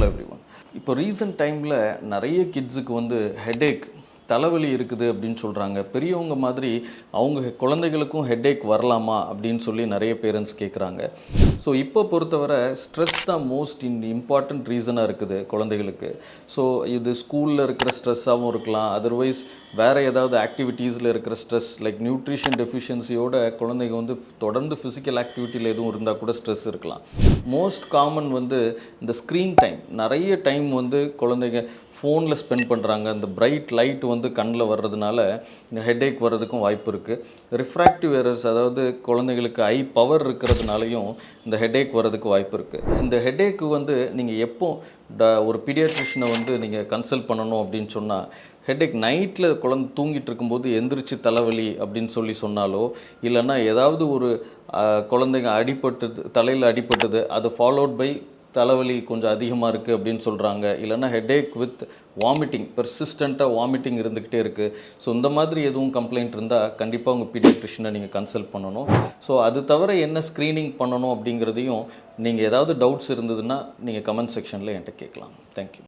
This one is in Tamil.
Hello everyone. இப்போ ரீசன்ட் டைமில் நிறைய கிட்ஸுக்கு வந்து ஹெடேக் தலைவலி இருக்குது அப்படின்னு சொல்கிறாங்க. பெரியவங்க மாதிரி அவங்க குழந்தைகளுக்கும் ஹெடேக் வரலாமா அப்படின்னு சொல்லி நிறைய பேரண்ட்ஸ் கேட்குறாங்க. ஸோ இப்போ பொறுத்தவரை ஸ்ட்ரெஸ் தான் மோஸ்ட் இம்பார்ட்டண்ட் ரீசனாக இருக்குது குழந்தைகளுக்கு. ஸோ இது ஸ்கூலில் இருக்கிற ஸ்ட்ரெஸ்ஸாகவும் இருக்கலாம், அதர்வைஸ் வேறு ஏதாவது ஆக்டிவிட்டீஸில் இருக்கிற ஸ்ட்ரெஸ் லைக் நியூட்ரிஷன் டெஃபிஷியன்சியோட குழந்தைங்க வந்து தொடர்ந்து ஃபிசிக்கல் ஆக்டிவிட்டியில் எதுவும் இருந்தால் கூட ஸ்ட்ரெஸ் இருக்கலாம். மோஸ்ட் காமன் வந்து இந்த ஸ்க்ரீன் டைம், நிறைய டைம் வந்து குழந்தைங்க ஃபோனில் ஸ்பெண்ட் பண்ணுறாங்க. அந்த பிரைட் லைட் வந்து கண்ணில் வர்றதுனால இந்த ஹெடேக் வர்றதுக்கும் வாய்ப்பு இருக்குது. ரிஃப்ராக்டிவ் எரர்ஸ், அதாவது குழந்தைங்களுக்கு ஐ பவர் இருக்கிறதுனாலையும் இந்த ஹெடேக் வர்றதுக்கு வாய்ப்பு இருக்குது. இந்த ஹெடேக்கு வந்து நீங்கள் எப்போ ஒரு பீடியாட்ரிஷனை வந்து நீங்கள் கன்சல்ட் பண்ணணும் அப்படின்னு சொன்னால், ஹெடேக் நைட்டில் குழந்தை தூங்கிட்டு இருக்கும்போது எந்திரிச்சு தலைவலி அப்படின்னு சொல்லி சொன்னாலோ, இல்லைன்னா ஏதாவது ஒரு குழந்தைங்க அடிபட்டது, தலையில் அடிபட்டது, அது ஃபாலோட் பை தலைவலி கொஞ்சம் அதிகமாக இருக்குது அப்படின்னு சொல்கிறாங்க, இல்லைன்னா ஹெடேக் வித் வாமிட்டிங், பெர்சிஸ்டண்ட்டாக வாமிட்டிங் இருந்துக்கிட்டே இருக்குது. ஸோ இந்த மாதிரி எதுவும் கம்ப்ளைண்ட் இருந்தால் கண்டிப்பாக உங்கள் பீடியாட்ரிஷனை நீங்கள் கன்சல்ட் பண்ணணும். ஸோ அது தவிர என்ன ஸ்க்ரீனிங் பண்ணணும் அப்படிங்கிறதையும் நீங்கள் ஏதாவது டவுட்ஸ் இருந்ததுன்னா நீங்கள் கமெண்ட் செக்ஷனில் என்கிட்ட கேட்கலாம். தேங்க்யூ.